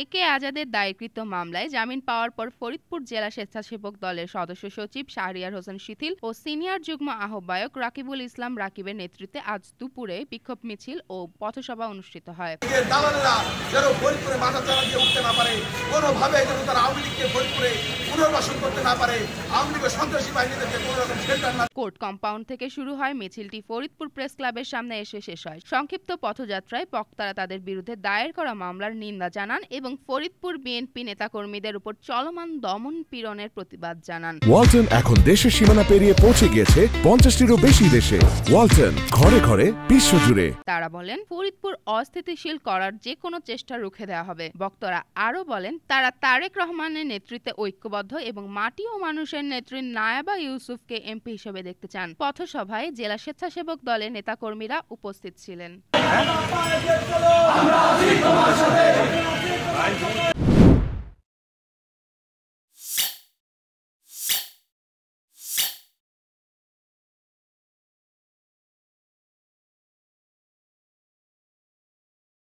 একে আজাদের দায়েরকৃত মামলায় জামিন পাওয়ার পর ফরিদপুর জেলা স্বেচ্ছাসেবক দলের সদস্য সচিব শাহরিয়ার হোসেন শিথিল ও সিনিয়র যুগ্ম আহ্বায়ক রাকিবুল ইসলাম রাকিবের নেতৃত্বে আজ দুপুরে বিক্ষোভ মিছিল ও পথসভা অনুষ্ঠিত হয়। কোর্ট কম্পাউন্ড থেকে শুরু হয় মিছিলটি ফরিদপুর প্রেস ক্লাবের সামনে এসে শেষ হয়। সংক্ষিপ্ত পথযাত্রায় বক্তারা তাদের বিরুদ্ধে দায়ের করা মামলার নিন্দা জানান এবং ফরিদপুর বিএনপি নেতাকর্মীদের উপর চলমান দমন পীড়নের প্রতিবাদ জানান। ওয়ালটন এখন দেশের সীমানা পেরিয়ে পৌঁছে গিয়েছে 50টিরও বেশি দেশে। ওয়ালটন, ঘরে ঘরে বিশ্বজুড়ে। তারা বলেন, ফরিদপুর অস্থিতিশীল করার যে কোনো চেষ্টা রুখে দেওয়া হবে। বক্তারা আরও বলেন, তারা তারেক রহমানের নেতৃত্বে ঐক্যবদ্ধ এবং মাটি ও মানুষের নেত্রী নায়াবা ইউসুফকে এমপি হিসেবে দেখতে চান। পথসভায় জেলা স্বেচ্ছাসেবক দলের নেতাকর্মীরা উপস্থিত ছিলেন।